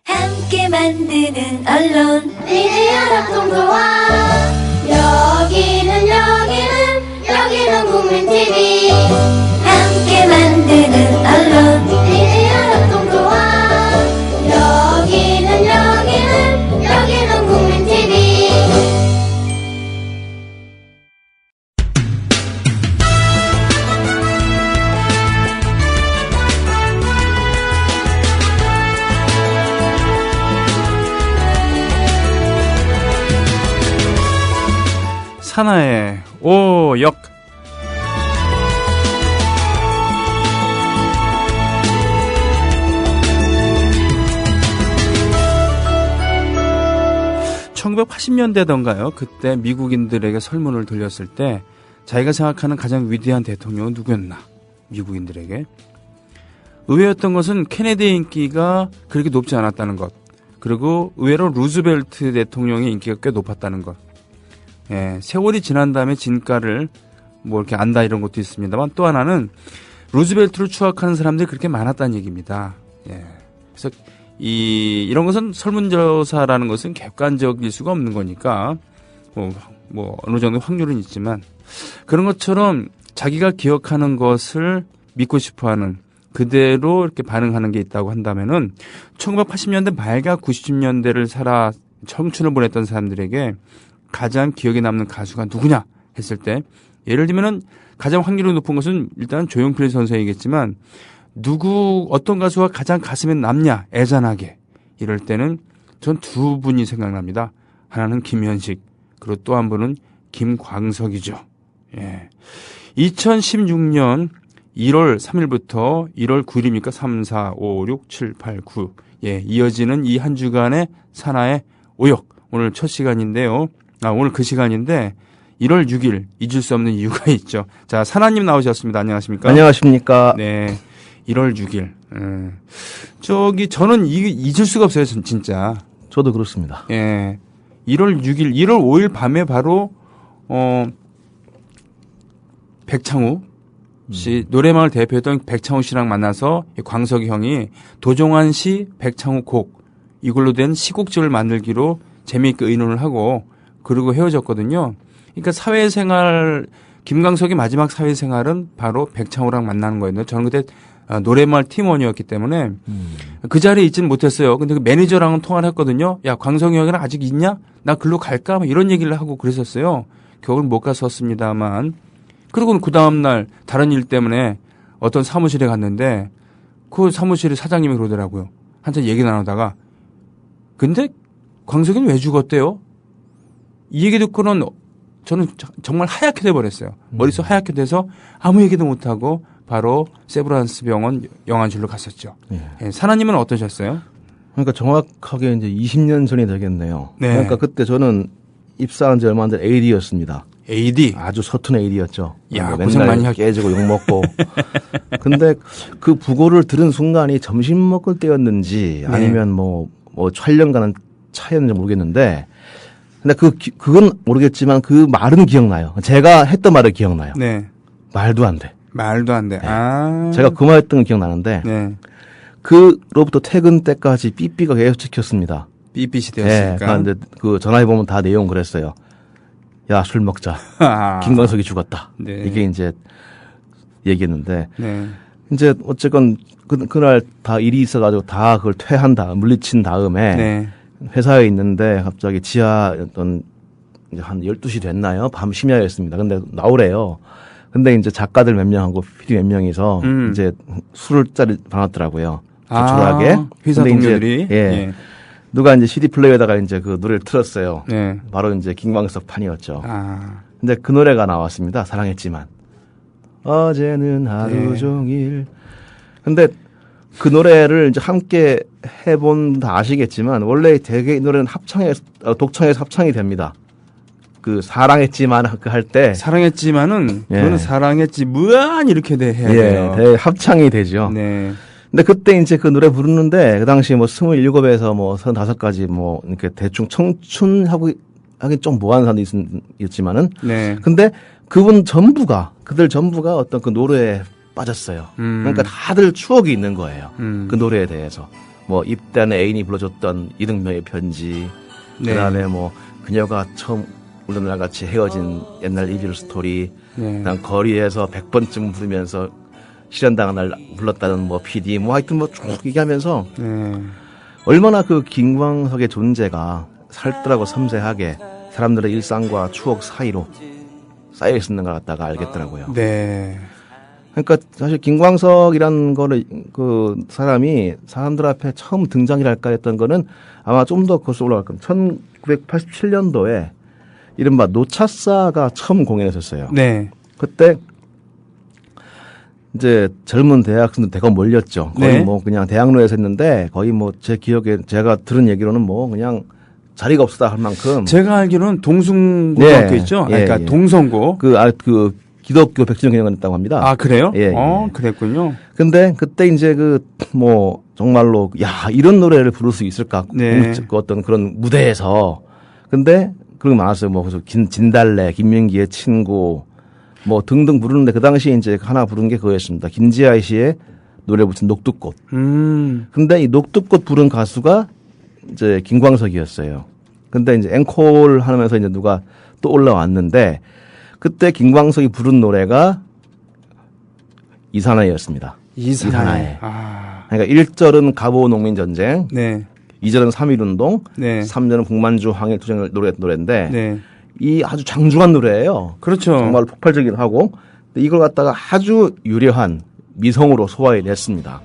함께 만드는 언론 미디어 합동조합. 여기는 국민 TV. 함께 만드는 언론 미디어 합동조합. 여기는 국민 TV. 산하의 오역. (1980년대던가요) 그때 미국인들에게 설문을 돌렸을 때 자기가 생각하는 가장 위대한 대통령은 누구였나, 미국인들에게 의외였던 것은 케네디의 인기가 그렇게 높지 않았다는 것, 그리고 의외로 루즈벨트 대통령의 인기가 꽤 높았다는 것. 예, 세월이 지난 다음에 진가를 뭐 이렇게 안다 이런 것도 있습니다만, 또 하나는 루즈벨트를 추악하는 사람들이 그렇게 많았다는 얘기입니다. 예. 그래서 이런 것은 설문조사라는 것은 객관적일 수가 없는 거니까 뭐 어느 정도 확률은 있지만, 그런 것처럼 자기가 기억하는 것을 믿고 싶어하는, 그대로 이렇게 반응하는 게 있다고 한다면은 1980년대 말과 90년대를 살아 청춘을 보냈던 사람들에게 가장 기억에 남는 가수가 누구냐 했을 때, 예를 들면은 가장 확률이 높은 것은 일단 조용필 선생이겠지만, 어떤 가수가 가장 가슴에 남냐, 애잔하게, 이럴 때는 전 두 분이 생각납니다. 하나는 김현식, 그리고 또 한 분은 김광석이죠. 예. 2016년 1월 3일부터 1월 9일입니까? 3, 4, 5, 6, 7, 8, 9. 예, 이어지는 이 한 주간의 산하의 오역. 오늘 첫 시간인데요. 오늘 그 시간인데 1월 6일 잊을 수 없는 이유가 있죠. 자, 산하님 나오셨습니다. 안녕하십니까? 안녕하십니까? 네. 1월 6일. 저는 잊을 수가 없어요, 진짜. 저도 그렇습니다. 예. 1월 6일, 1월 5일 밤에 바로, 백창우 씨, 노래방을 대표했던 백창우 씨랑 만나서 광석이 형이 도종환 씨, 백창우 곡, 이걸로 된 시곡집을 만들기로 재미있게 의논을 하고, 그리고 헤어졌거든요. 그러니까 사회생활, 김광석의 마지막 사회생활은 바로 백창우랑 만나는 거였는데, 저는 그때 노래말 팀원이었기 때문에 그 자리에 있지는 못했어요. 근데 그 매니저랑은 통화를 했거든요. 야, 광석이 형이랑 아직 있냐? 나 글로 갈까? 뭐 이런 얘기를 하고 그랬었어요. 겨울 못 갔었습니다만. 그리고 그 다음날 다른 일 때문에 어떤 사무실에 갔는데, 그 사무실에 사장님이 그러더라고요. 한참 얘기 나누다가, 근데 광석이는 왜 죽었대요? 이 얘기 듣고는 저는 정말 하얗게 돼버렸어요. 머릿속 하얗게 돼서 아무 얘기도 못하고 바로 세브란스 병원 영안실로 갔었죠. 예. 산하님은 어떠셨어요? 그러니까 정확하게 이제 20년 전이 되겠네요. 네. 그러니까 그때 저는 입사한 지 얼마 안 된 AD였습니다. AD? 아주 서툰 AD였죠. 야, 고생 많이 깨지고 욕먹고. 근데 그 부고를 들은 순간이 점심 먹을 때였는지 아니면 뭐 촬영 가는 차였는지 모르겠는데, 근데 그건 모르겠지만 그 말은 기억나요. 제가 했던 말을 기억나요. 네. 말도 안 돼. 말도 안 돼. 네. 아. 제가 그 말 했던 건 기억나는데, 네. 그로부터 퇴근 때까지 삐삐가 계속 찍혔습니다. 삐삐시 되었으니까. 네. 그 전화해보면 다 내용 그랬어요. 야, 술 먹자. 김광석이 죽었다. 네. 이게 이제 얘기했는데, 네. 이제 어쨌건 그날 다 일이 있어가지고 다 그걸 물리친 다음에, 네. 회사에 있는데 갑자기 지하 어떤 이제 한 12시 됐나요? 밤 심야였습니다. 근데 나오래요. 근데 이제 작가들 몇 명하고 PD 몇 명이서 이제 술자리 받았더라고요. 조촐하게. 회사 동료들이. 예. 누가 이제 CD 플레이어다가 이제 그 노래를 틀었어요. 네. 바로 이제 김광석 판이었죠. 근데 그 노래가 나왔습니다. 사랑했지만. 어제는 하루 종일. 근데 그 노래를 이제 함께 해본 다 아시겠지만, 원래 대개 이 노래는 독창에서 합창이 됩니다. 그 사랑했지만 그 할 때. 사랑했지만은, 그거는 사랑했지만 이렇게 해야 돼요. 예, 합창이 되죠. 네. 근데 그때 이제 그 노래 부르는데, 그 당시 뭐 27에서 뭐 35까지 뭐 이렇게 대충 청춘하고 하긴 좀 무한 사람도 있지만은. 네. 근데 그들 전부가 어떤 그 노래에 빠졌어요. 그러니까 다들 추억이 있는 거예요. 그 노래에 대해서. 뭐 입대한 애인이 불러줬던 이등병의 편지, 네. 그다음에 뭐 그녀가 처음 울던 날 같이 헤어진 옛날 이별 스토리, 네. 그다음 거리에서 100번쯤 부르면서 실현당한 날 불렀다는 뭐 PD, 뭐 하여튼 뭐 쭉 얘기하면서 네. 얼마나 그 김광석의 존재가 살뜰하고 섬세하게 사람들의 일상과 추억 사이로 쌓여 있었는 것 같다가 알겠더라고요. 네. 그러니까 사실 김광석이라는 거를 그 사람이 사람들 앞에 처음 등장이랄까 했던 거는 아마 좀 더 거슬러 올라갈 겁니다. 1987년도에 이른바 노차사가 처음 공연했었어요. 네. 그때 이제 젊은 대학생들 대거 몰렸죠. 거의 네. 뭐 그냥 대학로에서 했는데 거의 뭐 제 기억에 제가 들은 얘기로는 뭐 그냥 자리가 없었다 할 만큼 제가 알기로는 동숭고등학교 네. 있죠? 예, 그러니까 예. 동성고. 그 기독교 백지정 경연을 했다고 합니다. 아, 그래요? 예, 예. 그랬군요. 근데 그때 이제 그 뭐 정말로 야 이런 노래를 부를 수 있을까? 네. 그 어떤 그런 무대에서 근데 그런 거 많았어요. 뭐 그래서 진달래, 김민기의 친구 뭐 등등 부르는데 그 당시에 이제 하나 부른 게 그거였습니다. 김지아 씨의 노래 붙인 녹두꽃. 근데 이 녹두꽃 부른 가수가 이제 김광석이었어요. 근데 이제 앵콜 하면서 이제 누가 또 올라왔는데 그때 김광석이 부른 노래가 이산화였습니다. 이산화의. 아. 그러니까 1절은 가보 농민전쟁, 네. 2절은 3.1운동, 네. 3절은 북만주 항일 투쟁을 노래인데 네. 이 아주 장중한 노래예요. 그렇죠. 정말 폭발적이긴 하고 근데 이걸 갖다가 아주 유려한 미성으로 소화해냈습니다.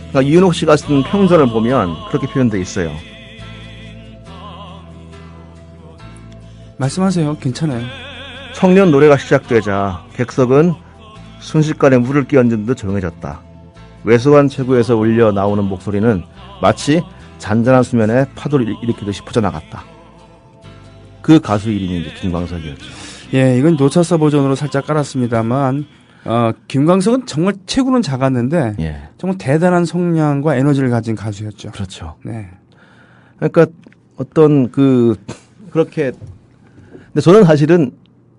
그러니까 이윤옥 씨가 쓴 평전을 보면 그렇게 표현되어 있어요. 말씀하세요. 괜찮아요. 청년 노래가 시작되자 객석은 순식간에 물을 끼얹은 듯 조용해졌다. 외소한 체구에서 울려 나오는 목소리는 마치 잔잔한 수면에 파도를 일으키듯이 퍼져나갔다. 그 가수 이름이 이제 김광석이었죠. 예, 이건 노차사 버전으로 살짝 깔았습니다만, 김광석은 정말 체구는 작았는데, 예. 정말 대단한 성량과 에너지를 가진 가수였죠. 그렇죠. 네. 그러니까 어떤 그렇게 근데 저는 사실은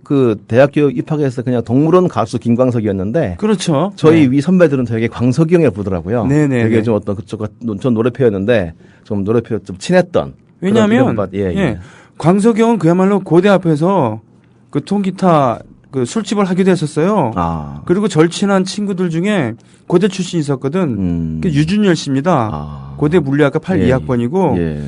그 대학교 입학해서 그냥 동물원 가수 김광석이었는데 그렇죠. 저희 네. 위 선배들은 되게 광석이 형이라고 부르더라고요. 네네. 되게 좀 어떤 그쪽 전 노래표였는데 좀 노래표 좀 친했던. 왜냐하면 그런 이름받- 예. 광석형은 그야말로 고대 앞에서 그 통기타 그 술집을 하기도 했었어요. 아. 그리고 절친한 친구들 중에 고대 출신이 있었거든. 그 유준열 씨입니다. 아. 고대 물리학과 82학번이고 예.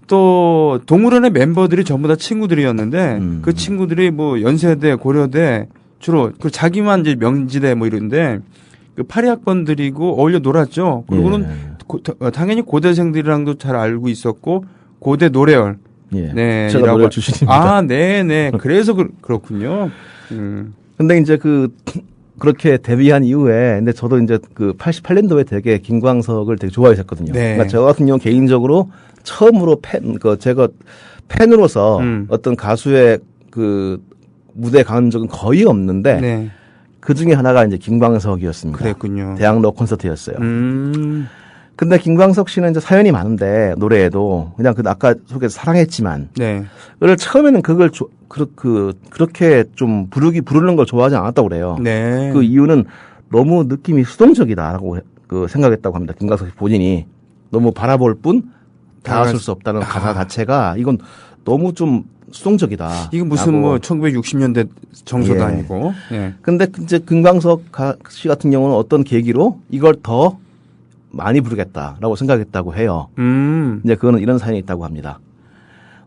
또 동물원의 멤버들이 전부 다 친구들이었는데 그 친구들이 뭐 연세대, 고려대 주로 그 자기만 이제 명지대 뭐 이런데 그 82학번들이고 어울려 놀았죠. 그리고는 예. 당연히 고대생들이랑도 잘 알고 있었고 고대 노래열. 예. 네. 제가 노래 출신입니다. 아, 네네. 그래서 그렇군요. 근데 이제 그렇게 데뷔한 이후에 근데 저도 이제 그 88년도에 되게 김광석을 되게 좋아했었거든요. 네. 그러니까 저 같은 경우 개인적으로 처음으로 제가 팬으로서 어떤 가수의 그 무대에 간 적은 거의 없는데 네. 그 중에 하나가 이제 김광석이었습니다. 그랬군요. 대학로 콘서트였어요. 근데 김광석 씨는 이제 사연이 많은데 노래에도 그냥 아까 소개해서 사랑했지만 네. 처음에는 그걸 그렇게 좀 부르는 걸 좋아하지 않았다고 그래요. 네. 그 이유는 너무 느낌이 수동적이다라고 생각했다고 합니다. 김광석 씨 본인이 너무 바라볼 뿐 다가설 수 없다는 가사 자체가 이건 너무 좀 수동적이다. 이거 무슨 뭐 1960년대 정서도 예. 아니고. 예. 근데 이제 김광석 씨 같은 경우는 어떤 계기로 이걸 더 많이 부르겠다라고 생각했다고 해요. 이제 그거는 이런 사연이 있다고 합니다.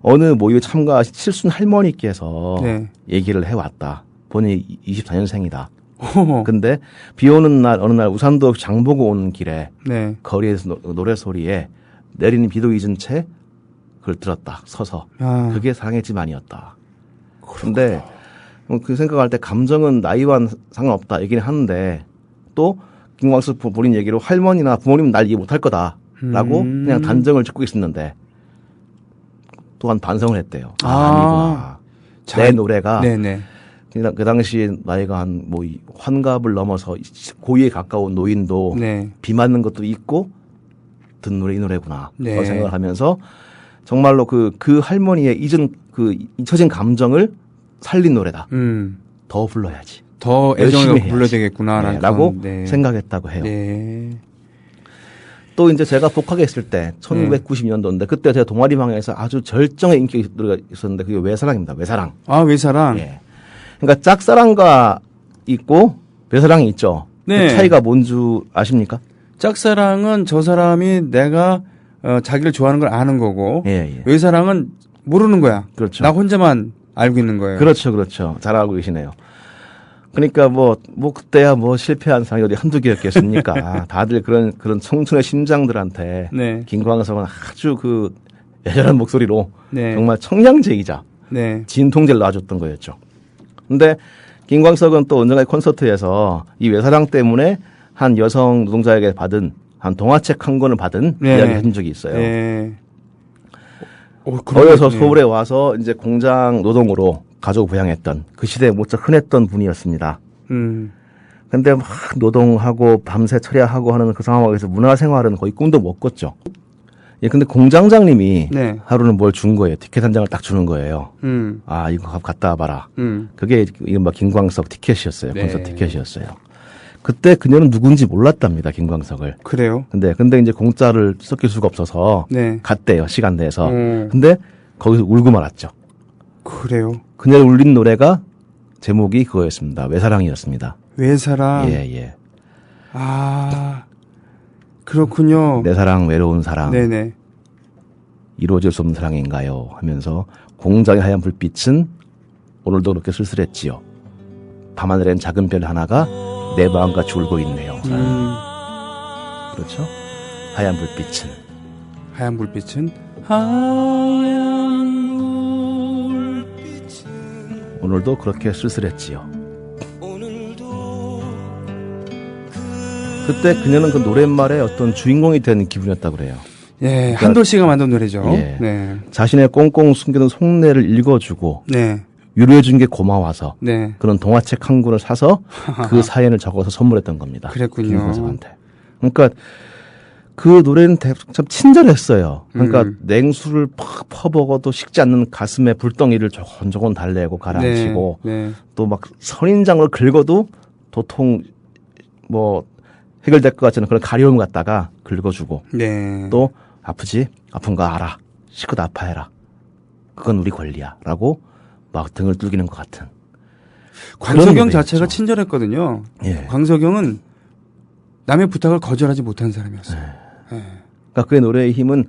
어느 모임에 참가하신 칠순 할머니께서 네. 얘기를 해왔다. 본인이 24년생이다. 호호. 근데 비 오는 날 어느 날 우산도 장보고 오는 길에 네. 거리에서 노래 소리에 내리는 비도 잊은 채 그걸 들었다. 서서. 아. 그게 사랑의 집안이었다. 그런데 그 생각할 때 감정은 나이와 상관없다 얘기는 하는데 또 김광석 본인 얘기로 할머니나 부모님은 날 이해 못할 거다라고 그냥 단정을 짓고 있었는데 또한 반성을 했대요. 아니구나. 내 노래가 네네. 그 당시 나이가 한 뭐 환갑을 넘어서 고위에 가까운 노인도 네. 비 맞는 것도 있고 듣는 노래 이 노래구나. 네. 그런 생각을 하면서 정말로 그 할머니의 잊혀진 감정을 살린 노래다. 더 불러야지. 더 열심히 애정을 해야지. 불러야 되겠구나라는 네, 라고 네. 생각했다고 해요. 네. 또 이제 제가 복학했을 때 1992년도인데 그때 제가 동아리방에서 아주 절정의 인기가 있었는데 그게 외사랑입니다. 외사랑. 아, 외사랑. 예. 그러니까 짝사랑가 있고 외사랑이 있죠. 네. 그 차이가 뭔 줄 아십니까? 짝사랑은 저 사람이 내가 자기를 좋아하는 걸 아는 거고 예. 외사랑은 모르는 거야. 그렇죠. 나 혼자만 알고 있는 거예요. 그렇죠. 잘 알고 계시네요. 그러니까 뭐 그때야 뭐 실패한 사람이 어디 한두 개였겠습니까? 다들 그런 청춘의 심장들한테 네. 김광석은 아주 그 애절한 목소리로 네. 정말 청량제이자 네. 진통제를 놔줬던 거였죠. 근데 김광석은 또 언젠가 콘서트에서 이 외사랑 때문에 한 여성 노동자에게 받은 한 동화책 한 권을 받은 네. 이야기 해준 적이 있어요. 네. 거기서 서울에 와서 이제 공장 노동으로 가족 부양했던 그 시대에 무척 흔했던 분이었습니다. 근데 막 노동하고 밤새 철야하고 하는 그 상황에서 문화생활은 거의 꿈도 못 꿨죠. 예, 근데 공장장님이 네. 하루는 뭘 준 거예요. 티켓 한 장을 딱 주는 거예요. 아, 이거 갖다 와봐라. 그게 이른바 김광석 티켓이었어요. 네. 콘서트 티켓이었어요. 그때 그녀는 누군지 몰랐답니다. 김광석을. 그래요? 근데 이제 공짜를 섞일 수가 없어서 네. 갔대요. 시간 내서. 근데 거기서 울고 말았죠. 그래요? 그녀를 울린 노래가 제목이 그거였습니다. 외사랑이었습니다. 외사랑. 예. 아, 그렇군요. 내 사랑 외로운 사랑. 네네. 이루어질 수 없는 사랑인가요? 하면서 공장의 하얀 불빛은 오늘도 그렇게 쓸쓸했지요. 밤하늘엔 작은 별 하나가 내 마음같이 울고 있네요. 그렇죠? 하얀 불빛은 하얀 불빛은 하얀 불빛은 오늘도 그렇게 쓸쓸했지요. 그때 그녀는 그 노랫말에 어떤 주인공이 된 기분이었다고 그래요. 예, 그러니까, 한도 씨가 만든 노래죠. 예. 네. 자신의 꽁꽁 숨겨둔 속내를 읽어주고 네. 위로해준 게 고마워서 네. 그런 동화책 한 권을 사서 그 사연을 적어서 선물했던 겁니다. 그랬군요. 김광석한테. 그러니까 그 노래는 참 친절했어요. 그러니까 냉수를 팍 퍼먹어도 식지 않는 가슴에 불덩이를 조곤조곤 달래고 가라앉히고 네. 또 막 선인장을 긁어도 도통 뭐 해결될 것 같지 않은 그런 가려움 갖다가 긁어주고 네. 또 아프지? 아픈 거 알아. 실컷 아파해라. 그건 우리 권리야. 라고 막 등을 뚫기는 것 같은. 광석영 자체가 친절했거든요. 예. 광석영은 남의 부탁을 거절하지 못한 사람이었어요. 예. 그러니까 그의 노래의 힘은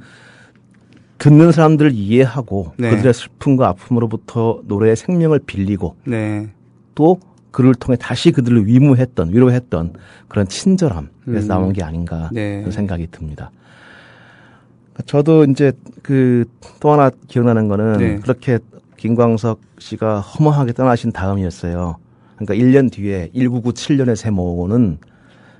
듣는 사람들을 이해하고 네. 그들의 슬픔과 아픔으로부터 노래의 생명을 빌리고 네. 또 그를 통해 다시 그들을 위로했던 그런 친절함에서 나온 게 아닌가 네. 그런 생각이 듭니다. 저도 이제 그 또 하나 기억나는 거는 네. 그렇게 김광석 씨가 허무하게 떠나신 다음이었어요. 그러니까 1년 뒤에 1997년의 세모는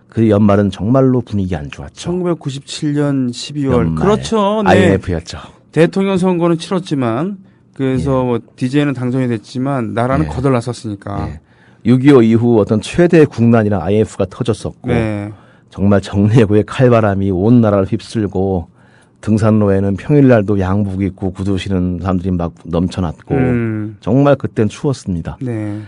그 연말은 정말로 분위기 안 좋았죠. 1997년 12월. 연말. 그렇죠. 네. IMF였죠. 대통령 선거는 치렀지만 그래서 예. 뭐 DJ는 당선이 됐지만 나라는 예. 거덜났었으니까. 예. 6.25 이후 어떤 최대 국난이랑 IMF가 터졌었고 네. 정말 정례구의 칼바람이 온 나라를 휩쓸고 등산로에는 평일날도 양복 입고 구두 신은 사람들이 막 넘쳐났고 정말 그땐 추웠습니다. 네.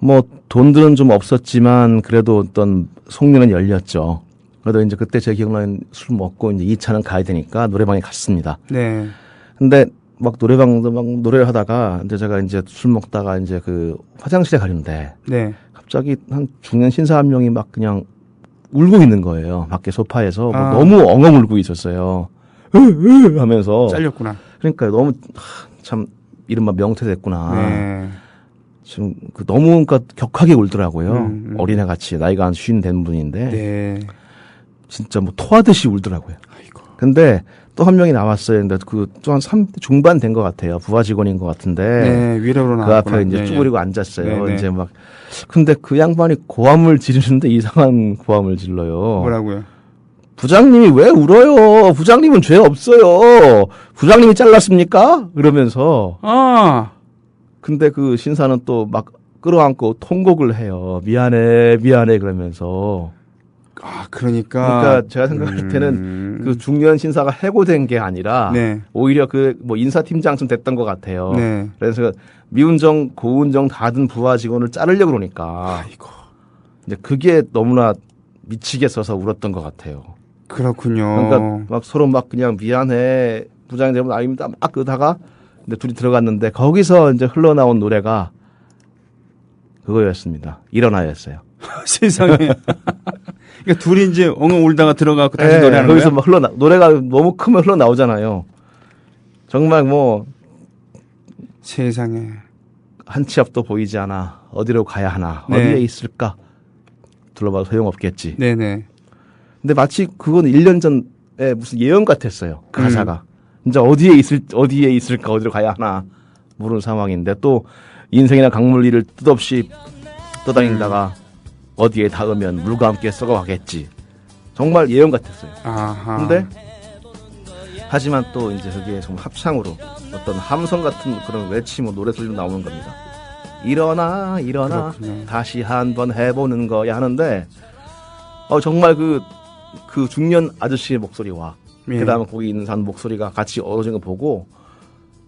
뭐 돈들은 좀 없었지만 그래도 어떤 속내는 열렸죠. 그래도 이제 그때 제 기억나는 술 먹고 이제 2차는 가야 되니까 노래방에 갔습니다. 네. 근데 막 노래방도 막 노래를 하다가 이제 제가 이제 술 먹다가 이제 그 화장실에 가는데 네. 갑자기 한 중년 신사 한 명이 막 그냥 울고 있는 거예요. 밖에 소파에서 뭐 아. 너무 엉엉 울고 있었어요. 하면서 잘렸구나. 그러니까 너무 참 이른바 명퇴됐구나. 네. 지금 그 너무 그러니까 격하게 울더라고요. 어린애 같이 나이가 한 50 된 분인데 네. 진짜 뭐 토하듯이 울더라고요. 아이고. 근데 또 한 명이 나왔어요. 근데 그 또 한 3대 중반 된 것 같아요. 부하 직원인 것 같은데. 네. 위로로 그 나왔구나. 앞에 이제 네, 쭈그리고 앉았어요. 네, 네. 이제 막 근데 그 양반이 고함을 지르는데 이상한 고함을 질러요. 뭐라고요? 부장님이 왜 울어요? 부장님은 죄 없어요. 부장님이 잘랐습니까? 이러면서 아. 근데 그 신사는 또 막 끌어안고 통곡을 해요. 미안해 그러면서. 아, 그러니까 제가 생각할 때는 그 중년 신사가 해고된 게 아니라 네. 오히려 그 뭐 인사팀장쯤 됐던 것 같아요. 네. 그래서 미운정, 고운정 다 든 부하 직원을 자르려고 그러니까 아이고. 이제 그게 너무나 미치게 써서 울었던 것 같아요. 그렇군요. 그러니까 막 서로 막 그냥 미안해 부장이 되면 아닙니다 막 그러다가 근데 둘이 들어갔는데 거기서 이제 흘러나온 노래가 그거였습니다. 일어나였어요. 세상에. 그러니까 둘이 이제 엉엉 울다가 들어가고 다시 네, 노래하는 거기서 거야? 막 노래가 너무 크면 흘러나오잖아요. 정말 뭐 세상에. 한 치 앞도 보이지 않아. 어디로 가야 하나. 네. 어디에 있을까? 둘러봐도 소용없겠지. 네네. 근데 마치 그건 1년 전에 무슨 예언 같았어요. 가사가. 이제 어디에 있을까? 어디로 가야 하나? 모르는 상황인데 또 인생이나 강물리를 뜻없이 떠다니다가 어디에 닿으면 물과 함께 썩어가겠지. 정말 예언 같았어요. 아하. 근데 하지만 또 이제 그게 정말 합창으로 어떤 함성 같은 그런 외침으로 노래 소리로 나오는 겁니다. 일어나 그렇군요. 다시 한번 해보는 거야 하는데 정말 그 중년 아저씨의 목소리와 예. 그다음에 거기 있는 사람 목소리가 같이 어우러진 거 보고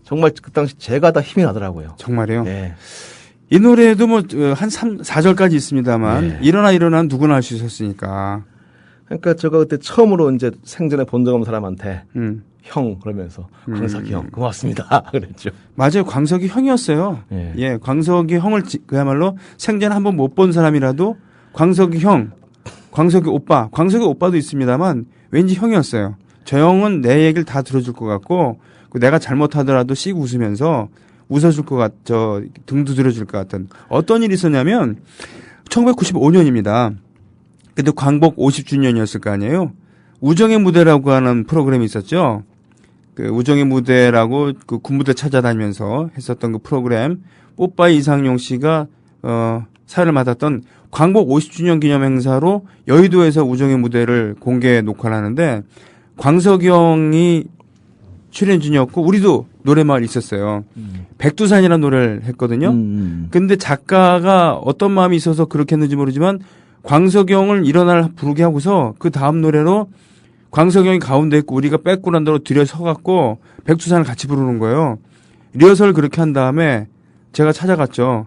정말 그 당시 제가 다 힘이 나더라고요. 정말요? 예. 이 노래도 뭐 한 4절까지 있습니다만 네. 일어나 누구나 할 수 있었으니까. 그러니까 제가 그때 처음으로 이제 생전에 본 적 없는 사람한테 음. 형 그러면서 광석이 형 고맙습니다 그랬죠. 맞아요. 광석이 형이었어요. 예. 예, 광석이 형을 그야말로 생전에 한번 못 본 사람이라도 광석이 형, 광석이 오빠도 있습니다만 왠지 형이었어요. 저 형은 내 얘기를 다 들어줄 것 같고 내가 잘못하더라도 씩 웃으면서 웃어줄 것 같죠. 등 두드려줄 것 같은. 어떤 일이 있었냐면 1995년입니다. 그때 광복 50주년이었을 거 아니에요. 우정의 무대라고 하는 프로그램이 있었죠. 그 우정의 무대라고 그 군부대 찾아다니면서 했었던 그 프로그램 뽀빠이 이상용 씨가 사회를 맡았던 광복 50주년 기념 행사로 여의도에서 우정의 무대를 공개 녹화를 하는데 광석이 형이 출연진이었고 우리도 노래마을 있었어요. 백두산이라는 노래를 했거든요. 근데 작가가 어떤 마음이 있어서 그렇게 했는지 모르지만 광석이 형을 일어날 부르게 하고서 그 다음 노래로 광석이 형이 가운데 있고 우리가 백그라운드로 뒤에 서갖고 백두산을 같이 부르는 거예요. 리허설 그렇게 한 다음에 제가 찾아갔죠.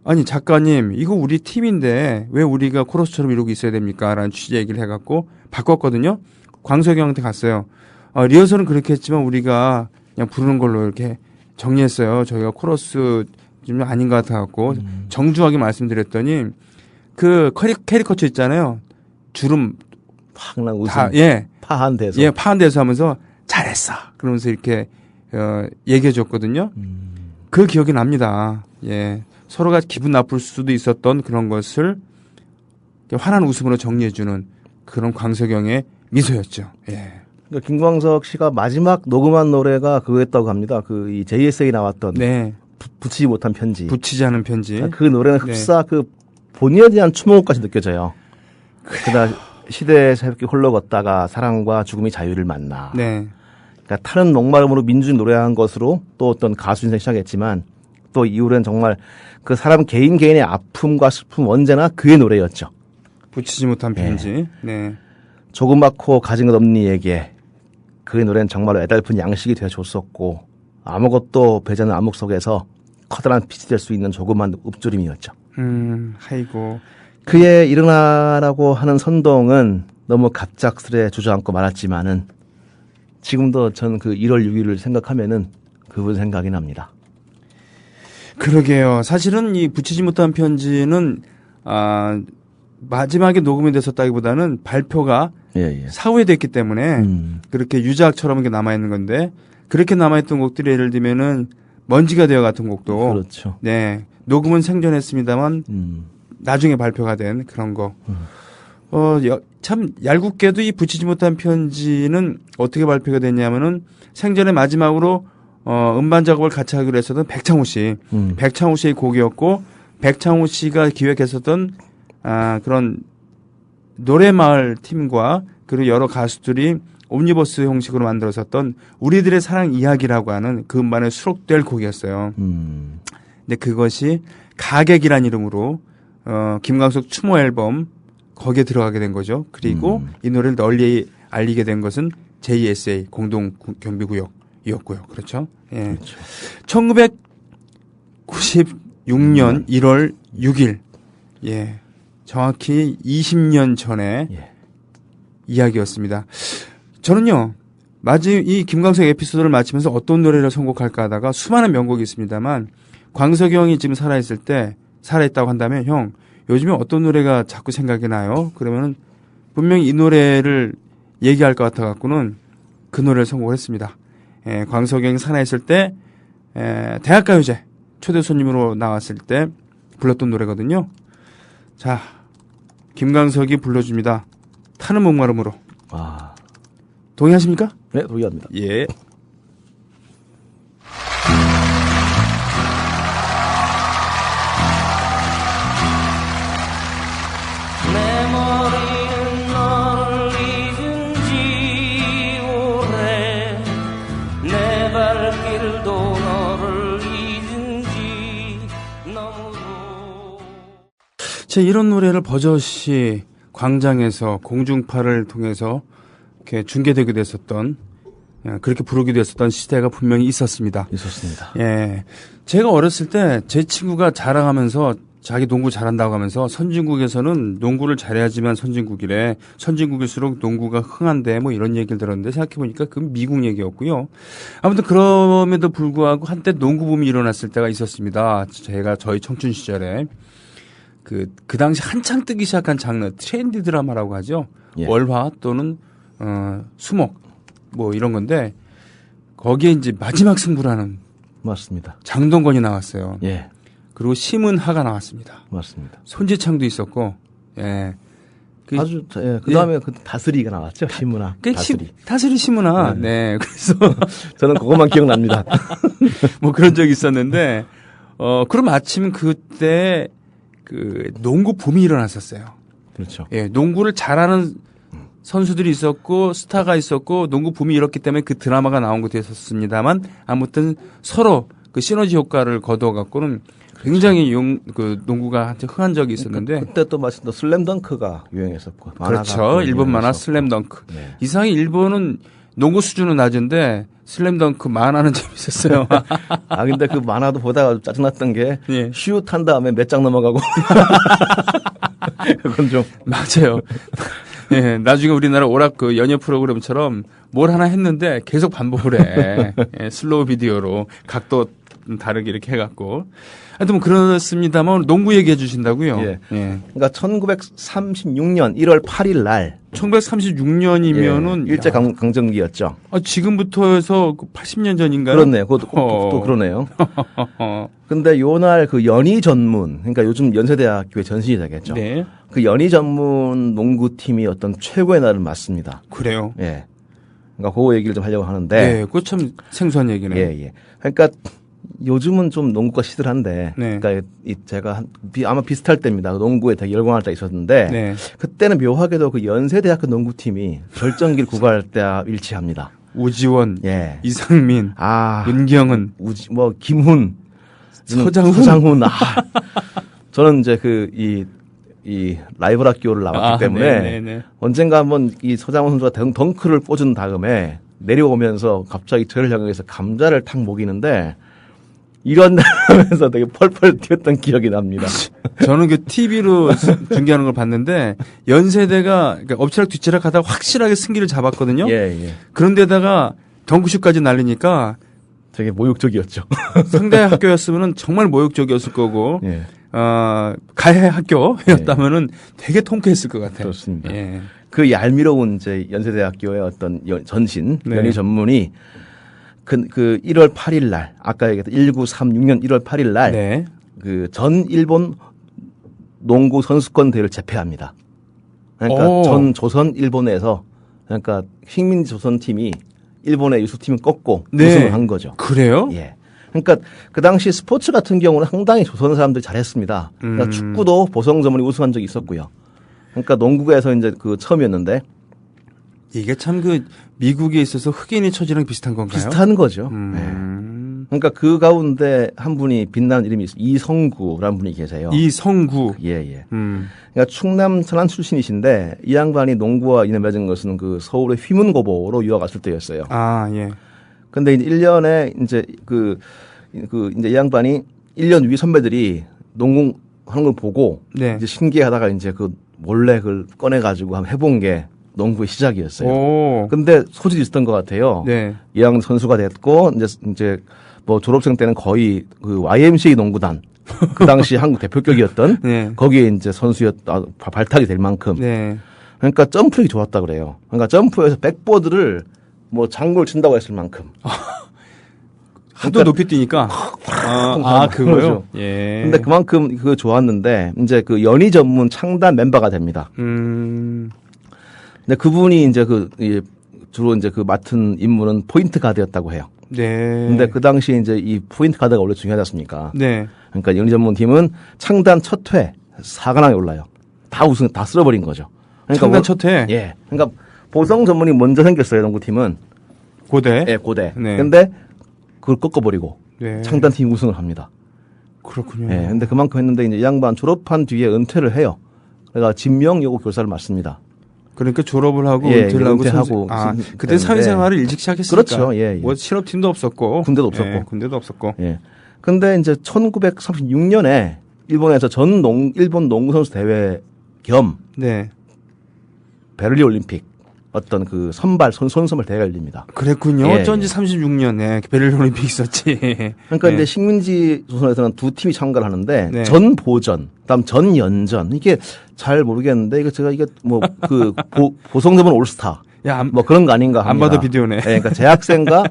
아니 작가님 이거 우리 팀인데 왜 우리가 코러스처럼 이러고 있어야 됩니까? 라는 취지 얘기를 해갖고 바꿨거든요. 광석이 형한테 갔어요. 리허설은 그렇게 했지만 우리가 그냥 부르는 걸로 이렇게 정리했어요. 저희가 코러스 좀 아닌 것 같아갖고 정중하게 말씀드렸더니 그 캐리커처 있잖아요. 주름 확난 웃음. 파한 데서. 예, 파한 데서 하면서 잘했어. 그러면서 이렇게 얘기해 줬거든요. 그 기억이 납니다. 예. 서로가 기분 나쁠 수도 있었던 그런 것을 환한 웃음으로 정리해 주는 그런 광석영의 미소였죠. 예. 그러니까 김광석 씨가 마지막 녹음한 노래가 그거였다고 합니다. 그 이 JSA 나왔던 네. 붙이지 못한 편지. 붙이지 않은 편지. 그 노래는 흡사 그 본인에 대한 추모까지 느껴져요. 그다 시대에서 이렇게 홀로 걷다가 사랑과 죽음이 자유를 만나. 네. 그러니까 타는 목마름으로 민주주의 노래한 것으로 또 어떤 가수 인생 시작했지만 또 이후로는 정말 그 사람 개인의 아픔과 슬픔 언제나 그의 노래였죠. 붙이지 못한 편지. 네. 조그맣고 가진 것 없는 이에게 그의 노래는 정말로 애달픈 양식이 되어줬었고 아무것도 배지 않는 암흑 속에서 커다란 빛이 될 수 있는 조그만 읊조림이었죠. 아이고. 그의 일어나라고 하는 선동은 너무 갑작스레 주저앉고 말았지만은 지금도 전 그 1월 6일을 생각하면은 그분 생각이 납니다. 그러게요. 사실은 이 붙이지 못한 편지는 마지막에 녹음이 됐었다기보다는 발표가 사후에 됐기 때문에 그렇게 유작처럼 이렇게 남아있는 건데 그렇게 남아있던 곡들이 예를 들면은 먼지가 되어 같은 곡도 그렇죠. 네. 녹음은 생존했습니다만 나중에 발표가 된 그런 거. 참 얄궂게도 이 붙이지 못한 편지는 어떻게 발표가 됐냐면은 생전에 마지막으로 음반 작업을 같이 하기로 했었던 백창호 씨. 백창호 씨의 곡이었고 백창호 씨가 기획했었던 그런 노래마을 팀과 그리고 여러 가수들이 옴니버스 형식으로 만들었었던 우리들의 사랑 이야기라고 하는 그 음반에 수록될 곡이었어요. 근데 그것이 가객이란 이름으로 김광석 추모 앨범 거기에 들어가게 된 거죠. 그리고 이 노래를 널리 알리게 된 것은 JSA 공동 경비구역이었고요. 그렇죠? 예. 그렇죠. 1996년 1월 6일. 예. 정확히 20년 전에 이야기였습니다. 저는요, 이 김광석 에피소드를 마치면서 어떤 노래를 선곡할까 하다가 수많은 명곡이 있습니다만, 광석이 지금 살아있다고 한다면, 형, 요즘에 어떤 노래가 자꾸 생각이 나요? 그러면은, 분명히 이 노래를 얘기할 것 같아갖고는 그 노래를 선곡을 했습니다. 광석이 살아있을 때, 대학가요제 초대 손님으로 나왔을 때 불렀던 노래거든요. 자, 김광석이 불러줍니다. 타는 목마름으로. 아. 동의하십니까? 네, 동의합니다. 예. 내 머리는 너를 잊은 지 오래 내 발길도 너를 잊은 지 너무도 제 이런 노래를 버젓이 광장에서 공중파를 통해서 이렇게 중계되게 됐었던, 그렇게 부르기도 했었던 시대가 분명히 있었습니다. 있었습니다. 예. 제가 어렸을 때 제 친구가 자랑하면서 자기 농구 잘한다고 하면서 선진국에서는 농구를 잘해야지만 선진국이래. 선진국일수록 농구가 흥한데 뭐 이런 얘기를 들었는데 생각해보니까 그건 미국 얘기였고요. 아무튼 그럼에도 불구하고 한때 농구 붐이 일어났을 때가 있었습니다. 제가 저희 청춘 시절에 그 당시 한창 뜨기 시작한 장르 트렌디 드라마라고 하죠. 예. 월화 또는 수목 뭐 이런 건데 거기에 이제 마지막 승부라는 맞습니다. 장동건이 나왔어요. 예. 그리고 심은하가 나왔습니다. 맞습니다. 손지창도 있었고, 예. 아주, 예. 그 다음에 그 다스리가 나왔죠. 심은하. 다스리 심은하. 네. 그래서. 저는 그것만 기억납니다. 뭐 그런 적이 있었는데, 그럼 마침 그때 농구 붐이 일어났었어요. 그렇죠. 예. 농구를 잘하는 선수들이 있었고, 스타가 있었고, 농구 붐이 일었기 때문에 그 드라마가 나온 것도 있었습니다만, 아무튼 서로 그 시너지 효과를 거둬갖고는 굉장히 농구가 한때 흥한 적이 있었는데. 그때 또 마침 또 슬램덩크가 유행했었고. 그렇죠. 일본 만화 슬램덩크. 네. 이상하게 일본은 농구 수준은 낮은데 슬램덩크 만화는 재밌었어요. 아, 근데 그 만화도 보다가 짜증났던 게. 예. 슛 한 다음에 몇 장 넘어가고. 그건 좀. 맞아요. 예, 나중에 우리나라 오락 그 연예 프로그램처럼 뭘 하나 했는데 계속 반복을 해. 예, 슬로우 비디오로 각도 다르게 이렇게 해갖고. 하여튼 뭐 그렇습니다만 농구 얘기해 주신다고요? 예. 예. 그러니까 1936년 1월 8일 날. 1936년이면은 예, 일제 강점기였죠. 지금부터 해서 80년 전인가요? 그렇네요. 그것도 또 그러네요. 근데 요날 그 연희 전문, 그러니까 요즘 연세대학교의 전신이 되겠죠. 네. 그 연희 전문 농구팀이 어떤 최고의 날을 맞습니다. 그래요? 예. 그러니까 그 얘기를 좀 하려고 하는데. 네, 그거 참 생소한 얘기네요. 예, 예. 그러니까 요즘은 좀 농구가 시들한데, 네. 그러니까 제가 아마 비슷할 때입니다. 농구에 되게 열광할 때 있었는데, 네. 그때는 묘하게도 그 연세대학교 농구팀이 결정기를 구가할 때와 일치합니다. 오지원, 예. 이상민, 윤경은, 김훈, 서장훈. 저는 이제 이 라이벌 학교를 나왔기 때문에 네네네. 언젠가 한번 이 서장훈 선수가 덩크를 꽂은 다음에 내려오면서 갑자기 저를 향해서 감자를 탁 먹이는데 이런다면서 되게 펄펄 뛰었던 기억이 납니다. 저는 그 TV로 중계하는 걸 봤는데 연세대가 그러니까 엎치락 뒤치락 하다가 확실하게 승기를 잡았거든요. 예, 예. 그런데다가 덩크슛까지 날리니까 되게 모욕적이었죠. 상대 학교였으면은 정말 모욕적이었을 거고, 예. 가해 학교였다면은 되게 통쾌했을 것 같아요. 그렇습니다. 예. 그 얄미로운 이제 연세대학교의 어떤 전신, 네. 연희 전문이 그 1월 8일 날, 아까 얘기했던 1936년 1월 8일 날, 네. 그 전 일본 농구 선수권 대회를 재패합니다. 그러니까 전 조선 일본에서 그러니까 식민 조선 팀이 일본의 유수팀을 꺾고 네. 우승을 한 거죠. 그래요? 예. 그러니까 그 당시 스포츠 같은 경우는 상당히 조선 사람들이 잘했습니다. 그러니까 축구도 보성저물이 우승한 적이 있었고요. 그러니까 농구에서 이제 그 처음이었는데 이게 참 그 미국에 있어서 흑인의 처지랑 비슷한 건가요? 비슷한 거죠. 네. 그러니까 그 가운데 한 분이 빛나는 이름이 있어요. 이성구라는 분이 계세요. 이성구. 예, 예. 그러니까 충남 천안 출신이신데 이 양반이 농구와 인연 맺은 것은 그 서울의 휘문고보로 유학 갔을 때였어요. 아, 예. 근데 이제 1년에 이제 이제 이 양반이 1년 위 선배들이 농구 하는 걸 보고 네. 이제 신기하다가 이제 그 몰래 그걸 꺼내가지고 한번 해본 게 농구의 시작이었어요. 오. 근데 소질이 있었던 것 같아요. 네. 이왕 선수가 됐고 이제 뭐 졸업생 때는 거의 그 YMCA 농구단 그 당시 한국 대표격이었던 네. 거기에 이제 발탁이 될 만큼 네. 그러니까 점프력이 좋았다 그래요. 그러니까 점프에서 백보드를 뭐 장구를 친다고 했을 만큼. 하도 높이 뛰니까. 그거요? 예. 근데 그만큼 그거 좋았는데 이제 그 연희 전문 창단 멤버가 됩니다. 근데 그분이 이제 주로 이제 그 맡은 임무는 포인트 가드였다고 해요. 네. 근데 그 당시에 이제 이 포인트 가드가 원래 중요하지 않습니까? 네. 그러니까 연희 전문 팀은 창단 첫 회 4강에 올라요. 다 쓸어버린 거죠. 그러니까 창단 첫 회? 예. 그러니까 보성 전문이 먼저 생겼어요, 농구팀은. 고대? 예, 고대. 네. 근데 그걸 꺾어버리고 네. 창단팀 우승을 합니다. 그렇군요. 예. 근데 그만큼 했는데 이제 이 양반 졸업한 뒤에 은퇴를 해요. 그러니까 진명여고 교사를 맡습니다. 그러니까 졸업을 하고 예, 은퇴를 하고 은퇴하고 그때 사회생활을 일찍 시작했으니까. 그렇죠. 예, 예. 뭐 실업팀도 없었고 군대도 없었고. 예, 군대도 없었고. 예. 근데 이제 1936년에 일본에서 일본 농구 선수 대회 겸 네. 베를린 올림픽 어떤 그 손선발 대회가 열립니다. 그랬군요. 예, 어쩐지 36년에 베를린 올림픽 있었지. 그러니까 네. 이제 식민지 조선에서는 두 팀이 참가를 하는데 네. 전보전, 그다음 전연전 이게 잘 모르겠는데 이게 뭐 그 보성대본 올스타 야, 뭐 그런 거 아닌가 합니다. 안 봐도 비디오네. 예, 그러니까 재학생과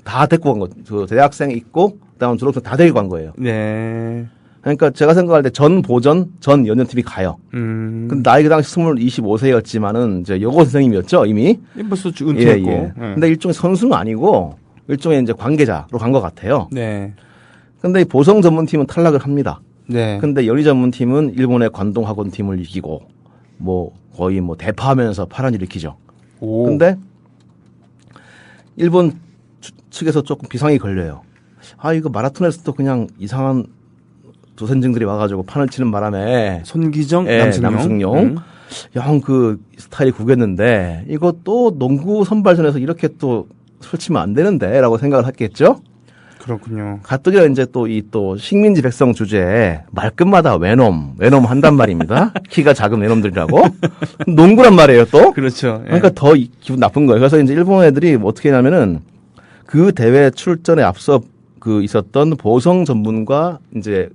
다 데리고 간 거. 그 재학생 있고 그다음 졸업생 다 데리고 간 거예요. 네. 그러니까 제가 생각할 때 전보전, 전연전 팀이 가요. 근데 나이 그 당시 25세였지만은 이제 여고 선생님이었죠 이미. 벌써 은퇴했고. 예, 예. 근데 일종의 선수는 아니고 일종의 이제 관계자로 간 것 같아요. 네. 근데 이 보성 전문팀은 탈락을 합니다. 네. 근데 연희 전문팀은 일본의 관동학원 팀을 이기고 뭐 거의 뭐 대파하면서 파란 일으키죠. 오. 근데 일본 측에서 조금 비상이 걸려요. 이거 마라톤에서도 그냥 이상한 조선증들이 와가지고 판을 치는 바람에 손기정, 예, 남승용. 영 그 스타일이 구겼는데 이거 또 농구 선발전에서 이렇게 또 설치면 안 되는데라고 생각을 했겠죠. 그렇군요. 가뜩이나 이제 또 식민지 백성 주제에 말끝마다 외놈 한단 말입니다. 키가 작은 외놈들이라고. 농구란 말이에요 또. 그렇죠. 예. 그러니까 더 기분 나쁜 거예요. 그래서 이제 일본 애들이 뭐 어떻게 하냐면은 그 대회 출전에 앞서 그 있었던 보성 전문과 이제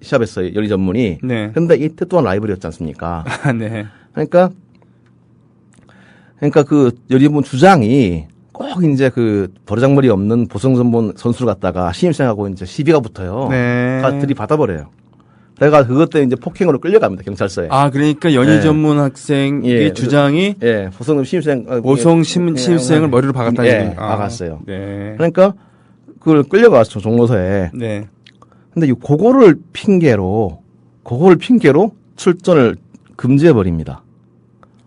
시합했어요. 연희 전문이. 네. 근데 이때 또한 라이벌이었지 않습니까? 네. 그러니까 그 연희 전문 주장이 꼭 이제 그 버르장머리 없는 보성 전문 선수를 갖다가 신입생하고 이제 시비가 붙어요. 네. 들이 받아버려요. 내가 그것 때문에 이제 폭행으로 끌려갑니다 경찰서에. 그러니까 연희 예. 전문 학생의 예. 주장이 예, 보성 신입생 신입생을 머리로 박았다는 예, 얘기. 박았어요. 네. 그러니까 그걸 끌려갔죠 종로서에. 네. 근데 그거를 핑계로 출전을 금지해 버립니다.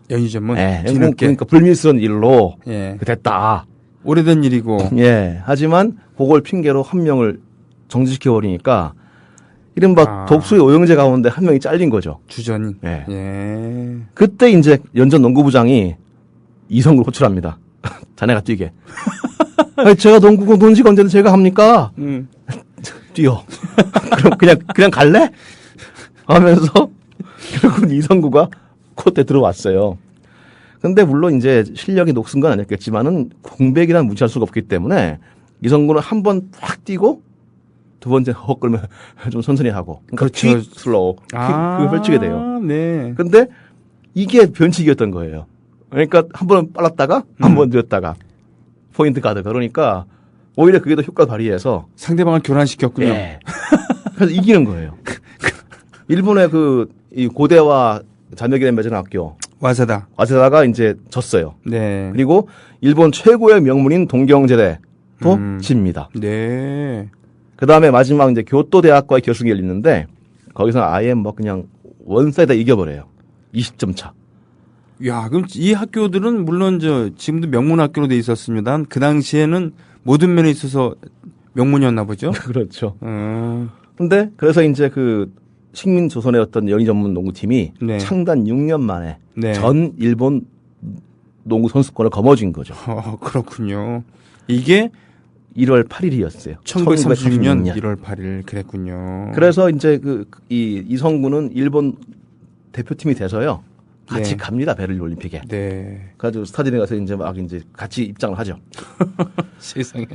연희 전문. 예, 뒤늦게. 그러니까 불미스러운 일로 예. 됐다. 오래된 일이고. 예, 하지만 그걸 핑계로 한 명을 정지시켜 버리니까 이른바 독수리 오형제 가운데 한 명이 잘린 거죠. 주전이. 예. 예. 그때 이제 연전 농구부장이 이성구를 호출합니다. 자네가 뛰게. 아니, 제가 농구공 던지고 언제든 제가 합니까? 뛰어. 그럼 그냥 갈래? 하면서 결국은 이성구가 코트에 들어왔어요. 근데 물론 이제 실력이 녹슨 건 아니었겠지만은 공백이란 무시할 수가 없기 때문에 이성구는 한 번 딱 뛰고 두 번째 헛걸면 좀 천천히 하고. 그러니까 그렇죠. 퀵, 슬로우. 그걸 펼치게 돼요. 네. 근데 이게 변칙이었던 거예요. 그러니까 한 번은 빨랐다가 한 번 늦었다가 포인트 가드. 그러니까 오히려 그게 더 효과 발휘해서 상대방을 교란시켰군요. 예. 그래서 이기는 거예요. 일본의 이 고대와 자매기를 맺은 학교 와세다가 이제 졌어요. 네. 그리고 일본 최고의 명문인 동경제대도 집니다. 네. 그 다음에 마지막 이제 교토대학과의 결승이 열리는데 거기서 아예 뭐 그냥 원사이드 이겨버려요. 20점 차. 야, 그럼 이 학교들은 물론 지금도 명문 학교로 돼 있었습니다. 그 당시에는 모든 면에 있어서 명문이었나 보죠. 그렇죠. 근데 그래서 이제 그 식민 조선의 어떤 연희 전문 농구팀이 네. 창단 6년 만에 네. 전 일본 농구 선수권을 거머쥔 거죠. 그렇군요. 이게 1월 8일이었어요. 1936년 1월 8일 그랬군요. 그래서 이제 이성구는 일본 대표팀이 돼서요. 같이 네. 갑니다. 베를린 올림픽에. 네. 그래가지고 스타디움에 가서 이제 막 이제 같이 입장을 하죠. 세상에.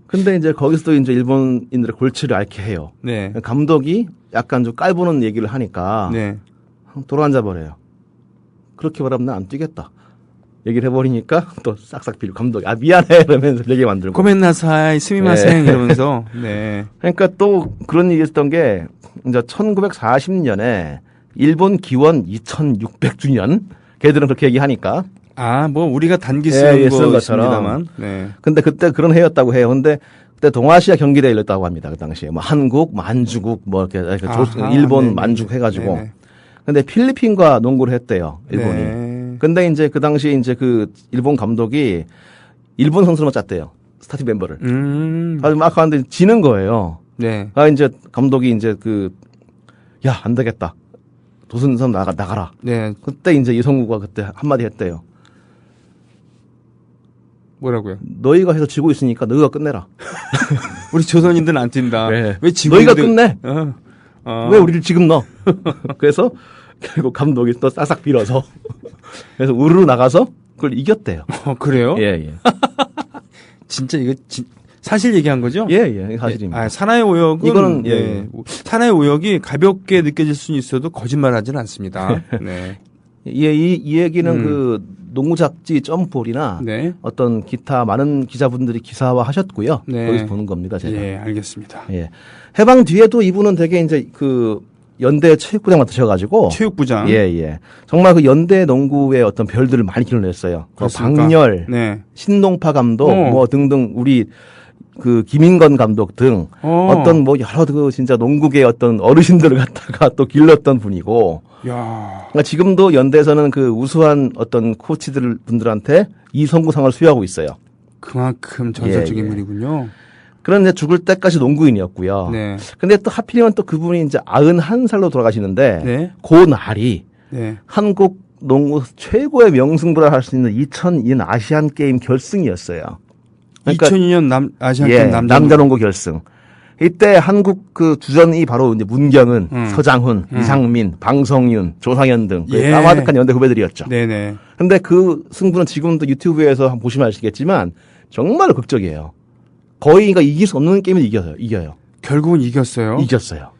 근데 이제 거기서도 이제 일본인들의 골치를 앓게 해요. 네. 감독이 약간 좀 깔보는 얘기를 하니까 네. 돌아앉아 버려요. 그렇게 말하면 난 안 뛰겠다. 얘기를 해버리니까 또 싹싹 빌고 감독이 미안해 이러면서 얘기 만들고. 고멘나사이 스미마생 네. 이러면서 네. 그러니까 또 그런 얘기 했던 게 이제 1940년에 일본 기원 2600주년 걔들은 그렇게 얘기하니까. 아, 뭐 우리가 단기 쓰는 예, 쓰는 거 것처럼. 있습니다만. 네. 근데 그때 그런 해였다고 해요. 근데 그때 동아시아 경기대회 열렸다고 합니다. 그 당시에 뭐 한국, 만주국 뭐 이렇게 아하, 일본 네네. 만주국 해가지고. 네네. 근데 필리핀과 농구를 했대요. 일본이. 네. 근데 이제 그 당시에 이제 그 일본 감독이 일본 선수만 짰대요. 스타팅 멤버를. 아주 막 하는데 지는 거예요. 네. 아 이제 감독이 이제 야 안 되겠다. 도슨선 나가라. 네. 그때 이제 이성구가 그때 한마디 했대요. 뭐라고요? 너희가 해서 지고 있으니까 너희가 끝내라. 우리 조선인들은 안 뛴다. 네. 왜 지금 너희가 끝내. 어. 왜 우리를 지금 넣어? 그래서 결국 감독이 또 싹싹 빌어서 그래서 우르르 나가서 그걸 이겼대요. 그래요? 예. 진짜 이거 사실 얘기한 거죠? 예, 사실입니다. 아, 산하의 오역은 이거는, 예. 산하의 오역이 가볍게 느껴질 수는 있어도 거짓말하지는 않습니다. 네. 이 얘기는 그 농구 잡지 점볼이나 네. 어떤 기타 많은 기자분들이 기사화 하셨고요. 네. 거기서 보는 겁니다, 제가. 예, 알겠습니다. 예. 해방 뒤에도 이분은 되게 이제 그 연대 체육부장 맡으셔가지고. 체육부장. 예. 정말 그 연대 농구의 어떤 별들을 많이 기록냈어요. 그렇습니까? 박렬, 네. 신동파 감독, 어. 뭐 등등 우리 그 김인건 감독 등 어떤 뭐 여러 그 진짜 농구계 어떤 어르신들을 갖다가 또 길렀던 분이고. 야. 그러니까 지금도 연대에서는 그 우수한 어떤 코치들 분들한테 이성구상을 수여하고 있어요. 그만큼 전설적인 예. 분이군요. 그런 이제 죽을 때까지 농구인이었고요. 네. 근데 또 하필이면 또 그분이 이제 91살로 돌아가시는데 네. 그 날이 네. 한국 농구 최고의 명승부를 할 수 있는 2002년 아시안 게임 결승이었어요. 그러니까 2002년 아시안 게임 남자 농구 결승. 이때 한국 그 주전이 바로 이제 문경은, 서장훈, 이상민, 방성윤, 조상현 등 예. 까마득한 연대 후배들이었죠. 네네. 근데 그 승부는 지금도 유튜브에서 한번 보시면 아시겠지만 정말 극적이에요. 거의 그러니까 이길 수 없는 게임을 이겨요. 결국은 이겼어요. 이겼어요.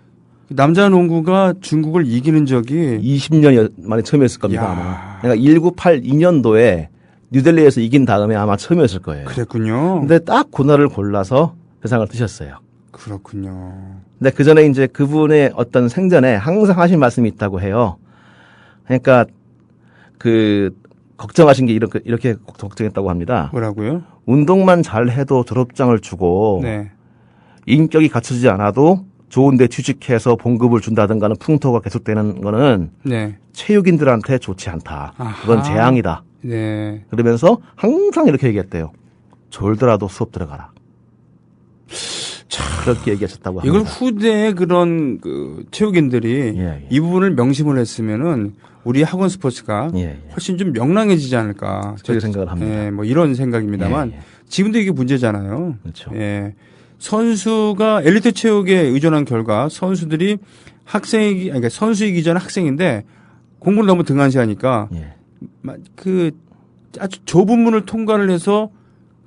남자 농구가 중국을 이기는 적이 20년 만에 처음이었을 겁니다. 야. 아마. 그러니까 1982년도에 뉴델리에서 이긴 다음에 아마 처음이었을 거예요. 그랬군요. 근데 딱 그날을 골라서 세상을 뜨셨어요. 그렇군요. 근데 그 전에 이제 그분의 어떤 생전에 항상 하신 말씀이 있다고 해요. 그러니까 그 걱정하신 게 이렇게 걱정했다고 합니다. 뭐라고요? 운동만 잘해도 졸업장을 주고 네. 인격이 갖춰지지 않아도 좋은 데 취직해서 봉급을 준다든가는 풍토가 계속되는 거는 네. 체육인들한테 좋지 않다. 그건 아하. 재앙이다. 네. 그러면서 항상 이렇게 얘기했대요. 졸더라도 수업 들어가라. 그렇게 얘기하셨다고 합니다. 이걸 후대에 그런 그 체육인들이 예. 이 부분을 명심을 했으면은 우리 학원 스포츠가 예. 훨씬 좀 명랑해지지 않을까. 그렇게 생각을 합니다. 예, 뭐 이런 생각입니다만 예. 지금도 이게 문제잖아요. 그렇죠. 예. 선수가 엘리트 체육에 의존한 결과 선수들이 그러니까 선수이기 전에 학생인데 공부를 너무 등한시하니까 예. 그 아주 좁은 문을 통과를 해서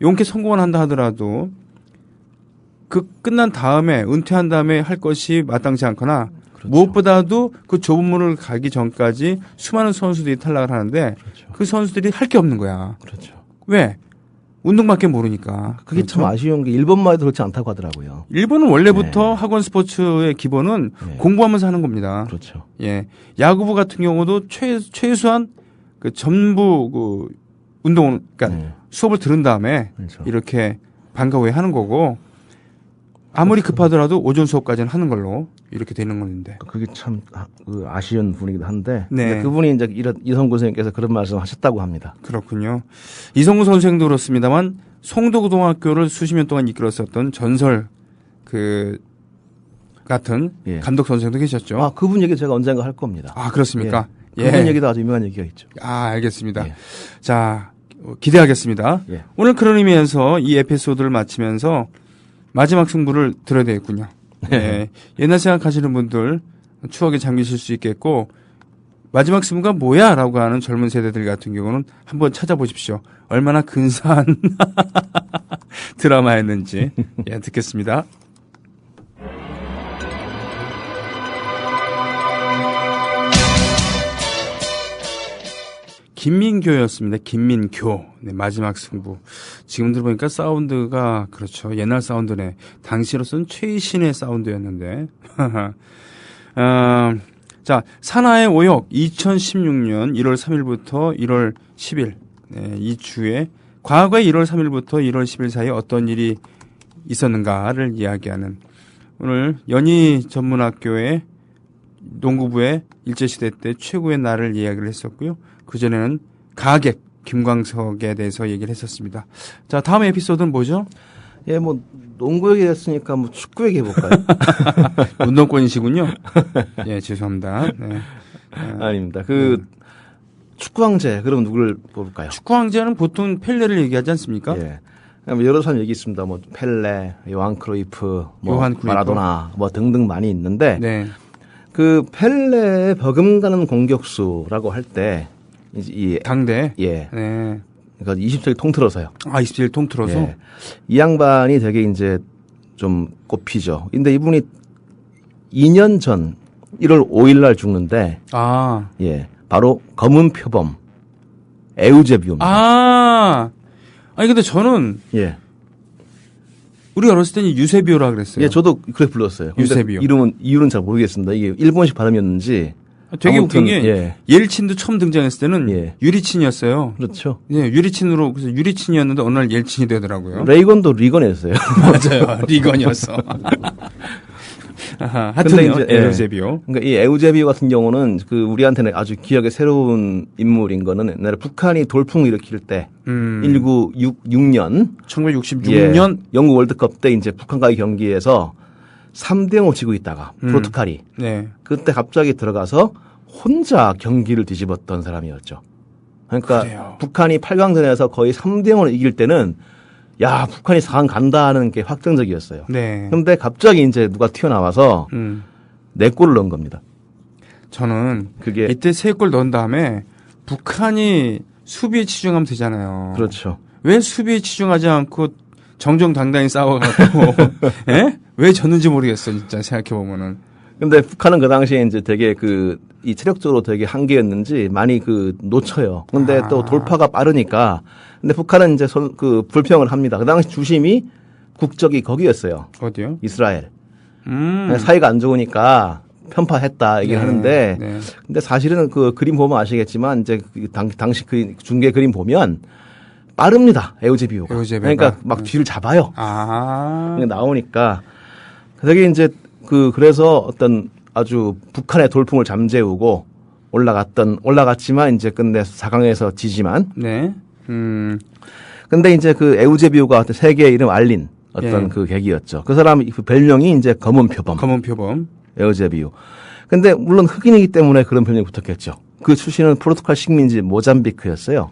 용케 성공을 한다 하더라도 그 끝난 다음에 은퇴한 다음에 할 것이 마땅치 않거나 그렇죠. 무엇보다도 그 좁은 문을 가기 전까지 수많은 선수들이 탈락을 하는데 그렇죠. 그 선수들이 할 게 없는 거야. 그렇죠. 왜? 운동밖에 모르니까. 그게 참 아쉬운 게 일본만 해도 그렇지 않다고 하더라고요. 일본은 원래부터 학원 스포츠의 기본은 공부하면서 하는 겁니다. 그렇죠. 예. 야구부 같은 경우도 최소한 그 전부 그 운동, 그러니까 수업을 들은 다음에 그렇죠. 이렇게 방과 후에 하는 거고 아무리 급하더라도 오전 수업까지는 하는 걸로 이렇게 되는 건데. 그게 참 아쉬운 분이기도 한데 네. 근데 그분이 이제 이성구 선생님께서 그런 말씀을 하셨다고 합니다. 그렇군요. 이성구 선생도 그렇습니다만 송도고등학교를 수십 년 동안 이끌었었던 전설 그 같은 예. 감독 선생도 계셨죠. 아, 그분 얘기 제가 언젠가 할 겁니다. 아, 그렇습니까? 예. 그분 얘기도 아주 유명한 얘기가 있죠. 아, 알겠습니다. 예. 자, 기대하겠습니다. 예. 오늘 그런 의미에서 이 에피소드를 마치면서 마지막 승부를 들어야 되겠군요. 예. 옛날 생각하시는 분들 추억에 잠기실 수 있겠고 마지막 승부가 뭐야? 라고 하는 젊은 세대들 같은 경우는 한번 찾아보십시오. 얼마나 근사한 드라마였는지. 예, 듣겠습니다. 김민교였습니다. 김민교. 네, 마지막 승부. 지금 들어보니까 사운드가, 그렇죠. 옛날 사운드네. 당시로서는 최신의 사운드였는데. 자, 산하의 오역 2016년 1월 3일부터 1월 10일. 네, 이 주에 과거의 1월 3일부터 1월 10일 사이에 어떤 일이 있었는가를 이야기하는 오늘 연희 전문학교의 농구부의 일제시대 때 최고의 날을 이야기를 했었고요. 그전에는 가객 김광석에 대해서 얘기를 했었습니다. 자, 다음 에피소드는 뭐죠? 예, 뭐 농구 얘기했으니까 뭐 축구 얘기해볼까요? 운동권이시군요. 예, 죄송합니다. 네. 아닙니다. 축구 황제, 그럼 누구를 뽑을까요? 축구 황제는 보통 펠레를 얘기하지 않습니까? 예. 여러 사람 얘기 있습니다. 뭐 펠레, 요한 크루이프, 마라도나, 뭐 등등 많이 있는데, 네. 그 펠레의 버금가는 공격수라고 할 때, 이 당대. 예. 네. 그러니까 20세기 통틀어서요. 아, 20세기 통틀어서? 예. 이 양반이 되게 이제 좀 꼽히죠. 근데 이분이 2년 전 1월 5일 날 죽는데, 아. 예. 바로 검은 표범 에우제비오입니다. 아니 근데 저는 예. 우리 어렸을 때는 유세비오라 그랬어요. 예, 저도 그렇게 불렀어요. 유세비오. 이유는 잘 모르겠습니다. 이게 일본식 발음이었는지. 되게 웃긴 게 예. 옐친도 처음 등장했을 때는 예. 유리친이었어요. 그렇죠. 예, 유리친으로 그래서 유리친이었는데 어느 날 옐친이 되더라고요. 레이건도 리건이었어요. 맞아요. 리건이었어. 하여튼 에우제비오. 그러니까 이 에우제비오 같은 경우는 그 우리한테는 아주 기억에 새로운 인물인 거는 옛날에 북한이 돌풍을 일으킬 때 1966년 1966년 예, 영국 월드컵 때 이제 북한과의 경기에서 3대0 지고 있다가 프로투칼이 네. 그때 갑자기 들어가서 혼자 경기를 뒤집었던 사람이었죠. 그러니까 그래요. 북한이 8강전에서 거의 3대0으로 이길 때는 야, 북한이 4강 간다는 게 확정적이었어요. 네. 그런데 갑자기 이제 누가 튀어나와서 4골을 넣은 겁니다. 저는 그게 이때 3골 넣은 다음에 북한이 수비에 치중하면 되잖아요. 그렇죠. 왜 수비에 치중하지 않고 정정당당히 싸워갖고 예? 왜 졌는지 모르겠어 진짜 생각해보면은. 근데 북한은 그 당시에 이제 되게 이 체력적으로 되게 한계였는지 많이 놓쳐요. 근데 또 돌파가 빠르니까. 근데 북한은 이제 불평을 합니다. 그 당시 주심이 국적이 거기였어요. 어디요? 이스라엘. 사이가 안 좋으니까 편파했다 얘기를 하는데. 네. 근데 사실은 그 그림 보면 아시겠지만 이제 당시 그 중계 그림 보면 빠릅니다. 에우제비오가. 그러니까 막 뒤를 잡아요. 나오니까. 되게 이제 그래서 어떤 아주 북한의 돌풍을 잠재우고 올라갔지만 이제 끝내 4강에서 지지만. 네. 근데 이제 그 에우제비오가 세계의 이름 알린 어떤 그 계기였죠. 그 사람 그 별명이 이제 검은 표범. 에우제비오. 근데 물론 흑인이기 때문에 그런 별명이 붙었겠죠. 그 출신은 포르투갈 식민지 모잠비크였어요.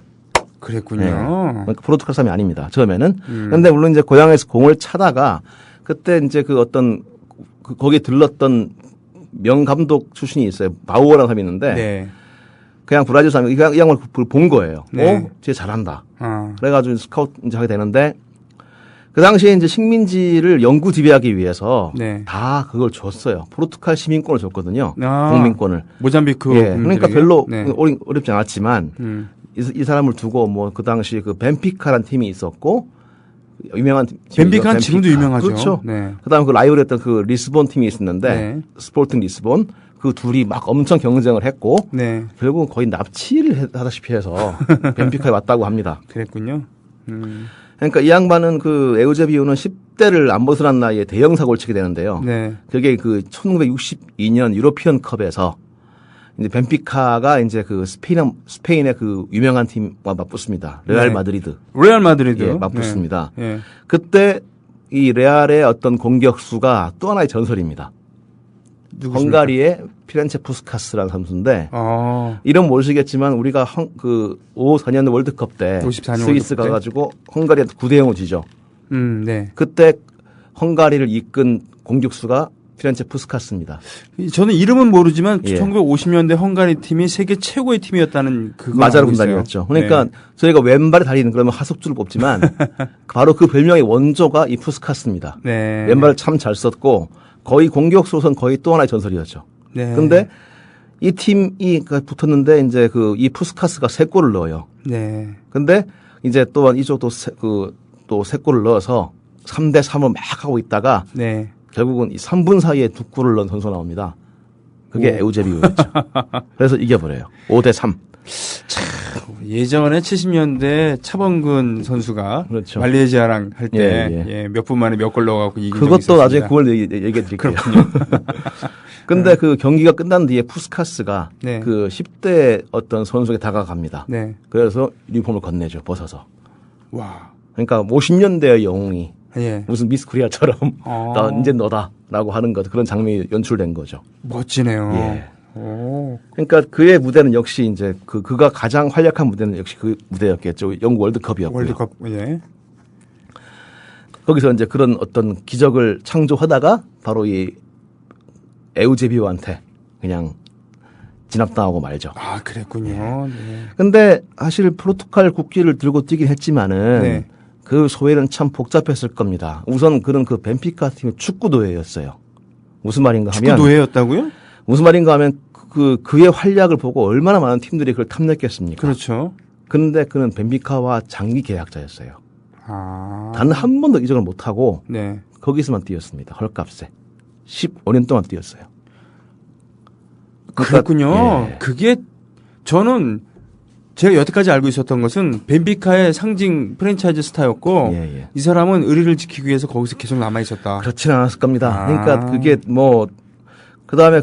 그랬군요. 네. 그러니까 포르투갈 사람이 아닙니다. 처음에는. 근데 물론 이제 고향에서 공을 차다가 그때 이제 거기에 들렀던 명감독 출신이 있어요. 바우어라는 사람이 있는데. 네. 그냥 브라질 사람이 이 양을 본 거예요. 네. 쟤 잘한다. 그래가지고 스카우트 이제 하게 되는데 그 당시에 이제 식민지를 영구 지배하기 위해서 다 그걸 줬어요. 포르투갈 시민권을 줬거든요. 국민권을. 모잠비크. 예. 그러니까 별로 어렵지 않았지만 이 사람을 두고 뭐 그 당시 그 벤피카라는 팀이 있었고 유명한 벤피카는 지금도 유명하죠. 그렇죠. 네. 그다음에 그 라이벌했던 그 리스본 팀이 있었는데 스포팅 리스본. 그 둘이 막 엄청 경쟁을 했고 결국은 거의 납치를 하다시피 해서 벤피카에 왔다고 합니다. 그랬군요. 그러니까 이 양반은 그 에우제비오는 10대를 안 벗어난 나이에 대형 사고를 치게 되는데요. 그게 그 1962년 유로피언 컵에서 이제 벤피카가 이제 그 스페인의 그 유명한 팀과 맞붙습니다. 레알 마드리드. 예, 맞붙습니다. 그때 이 레알의 어떤 공격수가 또 하나의 전설입니다. 누구십니까? 헝가리의 피렌체 푸스카스라는 선수인데 이름 모르시겠지만 우리가 54년 월드컵 때 스위스 가가지고 헝가리한테 9대0으로 지죠. 그때 헝가리를 이끈 공격수가 피렌체 푸스카스입니다. 저는 이름은 모르지만 예. 1950년대 헝가리 팀이 세계 최고의 팀이었다는 그거 마자르 알고 있어요. 군단이었죠. 그러니까 네. 저희가 왼발에 달리는 그러면 하속주를 뽑지만 바로 그 별명의 원조가 이 푸스카스입니다. 네. 왼발을 참 잘 썼고 거의 공격수로선 거의 또 하나의 전설이었죠. 네. 근데 이 팀이 붙었는데 이제 이 푸스카스가 3골을 넣어요. 네. 근데 이제 또한 이쪽도 또 3골을 넣어서 3대 3을 막 하고 있다가 네. 결국은 이 3분 사이에 2골을 넣은 선수 나옵니다. 그게 에우제비오였죠. 그래서 이겨버려요. 5대 3. 예전에 70년대 차범근 선수가 그렇죠. 말레이시아랑 할 때 예. 몇 분 만에 몇 골 넣어갖고 이긴 적이 그것도 있었습니다. 나중에 그걸 얘기해 드릴게요. 근데 그 경기가 끝난 뒤에 푸스카스가 네. 그 10대 어떤 선수에게 다가갑니다. 네. 그래서 유니폼을 건네죠. 벗어서. 와. 그러니까 50년대의 영웅이 예. 무슨 미스 코리아처럼 나 이제 너다라고 하는 것 그런 장면이 연출된 거죠. 멋지네요. 예. 오. 그러니까 그의 무대는 역시 이제 그가 가장 활약한 무대는 역시 그 무대였겠죠. 영국 월드컵이었고요. 월드컵. 예. 거기서 이제 그런 어떤 기적을 창조하다가 바로 이 에우제비오한테 그냥 진압당하고 말죠. 아, 그랬군요. 네. 근데 사실 포르투갈 국기를 들고 뛰긴 했지만은 네. 그 소회는 참 복잡했을 겁니다. 우선 그런 그 벤피카 팀의 축구 노예였어요. 무슨 말인가 하면 축구 노예였다고요? 무슨 말인가 하면 그의 활약을 보고 얼마나 많은 팀들이 그걸 탐냈겠습니까? 그렇죠. 그런데 그는 벤피카와 장기 계약자였어요. 아. 단 한 번도 이적을 못하고 네. 거기서만 뛰었습니다. 헐값에. 15년 동안 뛰었어요. 그렇군요. 예. 그게 저는 제가 여태까지 알고 있었던 것은 벤피카의 상징 프랜차이즈 스타였고 예. 이 사람은 의리를 지키기 위해서 거기서 계속 남아 있었다. 그렇지는 않았을 겁니다. 아. 그러니까 그게 그 다음에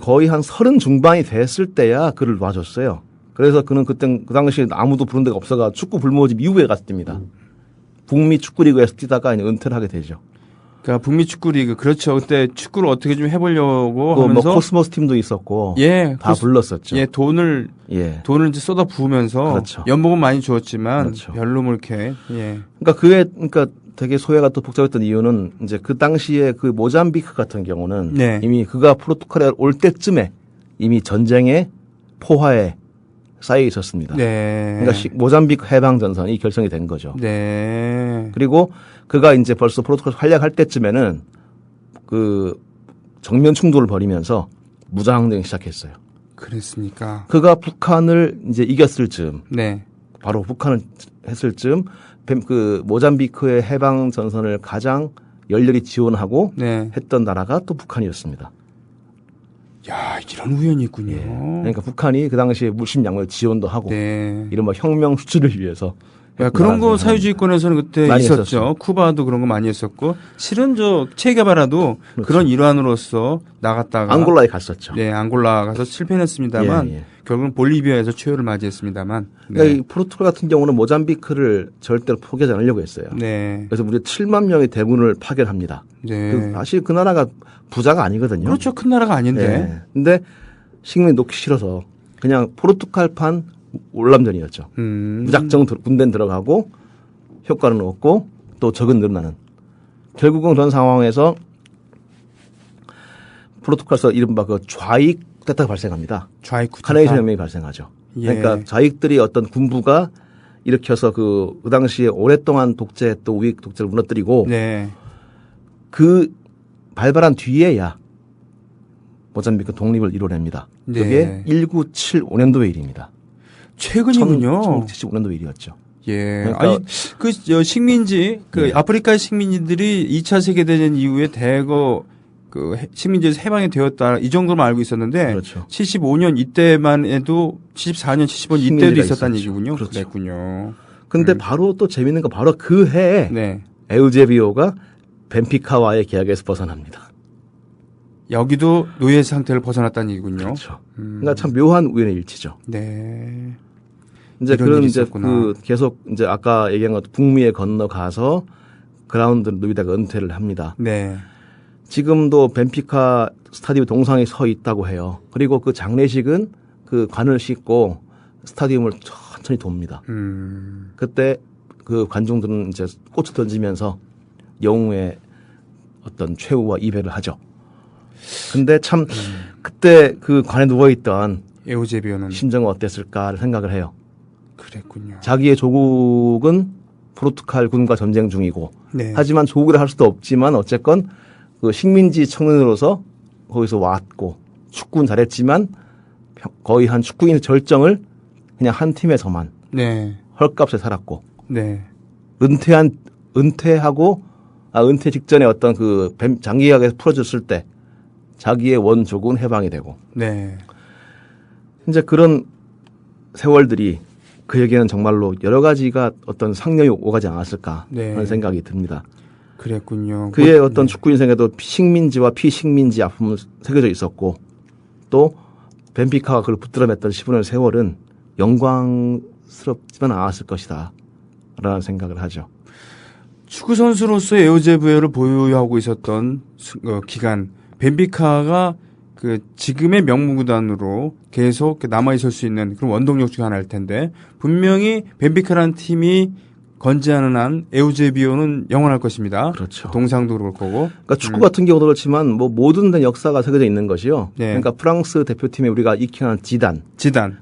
거의 한 30 중반이 됐을 때야 그를 놔줬어요. 그래서 그는 그 당시에 아무도 부른 데가 없어가 축구 불모지 미국에 갔을 때입니다. 북미 축구리그에서 뛰다가 이제 은퇴를 하게 되죠. 그러니까 북미 축구 리그 그렇죠. 그때 축구를 어떻게 좀 해보려고 또 하면서 코스모스 팀도 있었고 예, 다 불렀었죠. 예, 돈을 이제 쏟아 부으면서 그렇죠. 연봉은 많이 주었지만 그렇죠. 별로 뭐 이렇게 예. 그러니까 되게 소외가 또 복잡했던 이유는 이제 그 당시에 그 모잠비크 같은 경우는 네. 이미 그가 포르투갈에 올 때쯤에 이미 전쟁의 포화에 쌓여 있었습니다. 네. 그러니까 모잠비크 해방 전선이 결성이 된 거죠. 네. 그리고 그가 이제 벌써 포르투갈 활약할 때쯤에는 그 정면 충돌을 벌이면서 무장항쟁을 시작했어요. 그랬습니까? 그가 북한을 이제 이겼을 즈음, 네. 바로 북한을 했을 즈음, 그 모잠비크의 해방 전선을 가장 열렬히 지원하고 네. 했던 나라가 또 북한이었습니다. 야, 이런 우연이 있군요. 그러니까 북한이 그 당시에 물심양면 지원도 하고 네. 이른바 혁명 수출을 위해서 야, 그런 거 사회주의권에서는 그때 많이 있었죠. 했었죠. 쿠바도 그런 거 많이 했었고 실은 체게바라도 그렇죠. 그런 일환으로서 나갔다가 앙골라에 갔었죠. 네, 앙골라 가서 실패는 했습니다만 예. 결국은 볼리비아에서 최후를 맞이했습니다만. 그러니까 이 포르투갈 같은 경우는 모잠비크를 절대로 포기하지 않으려고 했어요. 네. 그래서 무려 7만 명의 대군을 파견합니다. 네. 사실 그 나라가 부자가 아니거든요. 그렇죠. 큰 나라가 아닌데. 네. 근데 식민이 놓기 싫어서 그냥 포르투갈판 올람전이었죠. 무작정 군대는 들어가고 효과는 없고 또 적은 늘어나는. 결국은 그런 상황에서 포르투갈에서 이른바 그 좌익 쿠데타가 발생합니다. 좌익 쿠데타. 카네이션 혁명이 발생하죠. 예. 그러니까 좌익들이 어떤 군부가 일으켜서 그 당시에 오랫동안 독재했던 우익 독재를 무너뜨리고 네. 그 발발한 뒤에야 모잠비크 독립을 이뤄냅니다. 네. 그게 1975년도의 일입니다. 최근이군요. 1975년도 일이었죠. 예. 그러니까 아니 식민지 네. 아프리카의 식민지들이 2차 세계대전 이후에 대거 그 식민지에서 해방이 되었다 이 정도만 알고 있었는데 그렇죠. 75년 이때만 해도 74년 75년 이때도 식민지가 있었다는 있었죠. 얘기군요. 그렇죠. 그랬군요. 근데 바로 또 재밌는 건 바로 그 해에 네. 에우제비오가 벤피카와의 계약에서 벗어납니다. 여기도 노예 상태를 벗어났다는 얘기군요. 그렇죠. 그러니까 참 묘한 우연의 일치죠. 네. 이제 이런 그런 일이 이제 있었구나. 그 계속 이제 아까 얘기한 것 북미에 건너가서 그라운드를 누비다가 은퇴를 합니다. 네. 지금도 벤피카 스타디움 동상에 서 있다고 해요. 그리고 그 장례식은 그 관을 싣고 스타디움을 천천히 돕니다. 그때 그 관중들은 이제 꽃을 던지면서 영웅의 어떤 최후와 이별을 하죠. 근데 참 그때 그 관에 누워있던 에우제비오는 심정은 어땠을까를 생각을 해요. 그랬군요. 자기의 조국은 포르투갈 군과 전쟁 중이고 네. 하지만 조국이라 할 수도 없지만 어쨌건 그 식민지 청년으로서 거기서 왔고 축구는 잘했지만 거의 한 축구인의 절정을 그냥 한 팀에서만 네. 헐값에 살았고 네. 은퇴 직전에 어떤 그 장기계약에서 풀어졌을 때 자기의 원조국은 해방이 되고 네. 이제 그런 세월들이 그에게는 정말로 여러 가지가 어떤 상념이 오가지 않았을까 네. 하는 생각이 듭니다. 그랬군요. 그의 어떤 축구 인생에도 식민지와 피식민지 아픔은 새겨져 있었고 또 벤피카가 그걸 붙들어맸던 15년 세월은 영광스럽지만 않았을 것이다 라는 생각을 하죠. 축구 선수로서 에우제비오를 보유하고 있었던 기간 벤피카가 그 지금의 명문구단으로 계속 남아 있을 수 있는 그런 원동력 중 하나일 텐데 분명히 벤피카라는 팀이 건재하는 한 에우제비오는 영원할 것입니다. 그렇죠. 동상도 그럴 거고. 그러니까 축구 같은 경우도 그렇지만 뭐 모든 데 역사가 새겨져 있는 것이요. 네. 그러니까 프랑스 대표팀에 우리가 익히는 지단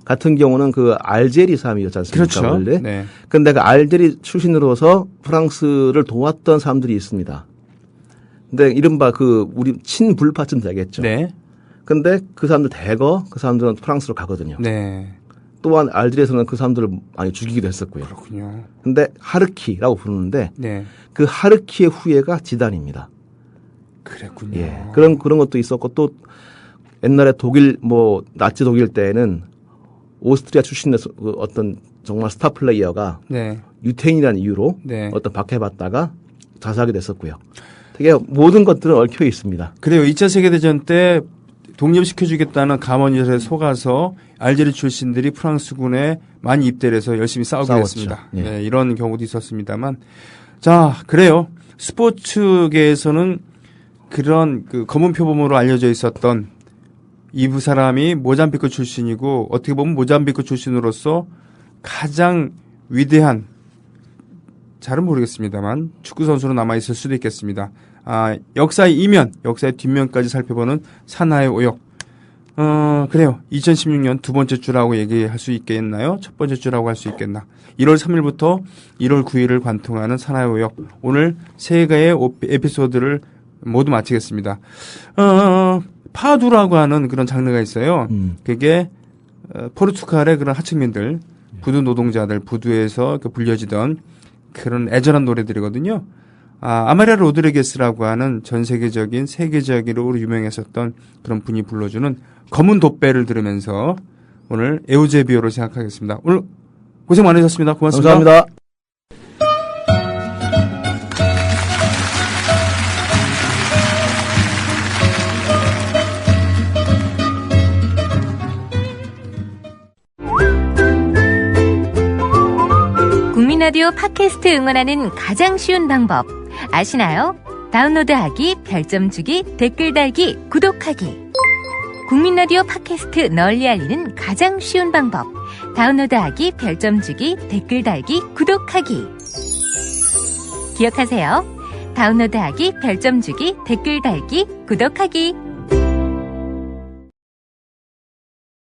같은 경우는 그 알제리 사람이었지 않습니까? 그렇죠. 원래. 네. 근데 그 알제리 출신으로서 프랑스를 도왔던 사람들이 있습니다. 근데 이른바 그 우리 친불파쯤 되겠죠. 네. 근데 그 사람들 그 사람들은 프랑스로 가거든요. 네. 또한 알제리에서는 그 사람들을 많이 죽이기도 했었고요. 그렇군요. 근데 하르키라고 부르는데 네. 그 하르키의 후예가 지단입니다. 그랬군요. 예. 그런 것도 있었고 또 옛날에 독일 나치 독일 때에는 오스트리아 출신의 어떤 정말 스타 플레이어가 네. 유태인이라는 이유로 네. 어떤 박해받다가 자살하게 됐었고요. 되게 모든 것들은 얽혀 있습니다. 그래요. 2차 세계대전 때 독립시켜주겠다는 감언일에 속아서 알제리 출신들이 프랑스군에 많이 입대를 해서 열심히 싸우게 됐습니다. 예. 네, 이런 경우도 있었습니다만. 자, 그래요. 스포츠계에서는 그런 그 검은 표범으로 알려져 있었던 이 사람이 모잠비크 출신이고 어떻게 보면 모잠비크 출신으로서 가장 위대한 잘은 모르겠습니다만 축구 선수로 남아있을 수도 있겠습니다. 역사의 이면, 역사의 뒷면까지 살펴보는 산하의 오역. 그래요. 2016년 두 번째 주라고 얘기할 수 있겠나요? 첫 번째 주라고 할 수 있겠나? 1월 3일부터 1월 9일을 관통하는 산하의 오역. 오늘 세 개의 에피소드를 모두 마치겠습니다. 파두라고 하는 그런 장르가 있어요. 그게 포르투갈의 그런 하층민들, 부두 노동자들, 부두에서 불려지던 그런 애절한 노래들이거든요. 아마리아 로드리게스라고 하는 전 세계적인 세계적으로 유명했었던 그런 분이 불러주는 검은 돛배를 들으면서 오늘 에우제비오를 생각하겠습니다. 오늘 고생 많으셨습니다. 고맙습니다. 감사합니다. 국민라디오 팟캐스트 응원하는 가장 쉬운 방법 아시나요? 다운로드하기, 별점 주기, 댓글 달기, 구독하기. 국민라디오 팟캐스트 널리 알리는 가장 쉬운 방법. 다운로드하기, 별점 주기, 댓글 달기, 구독하기. 기억하세요. 다운로드하기, 별점 주기, 댓글 달기, 구독하기.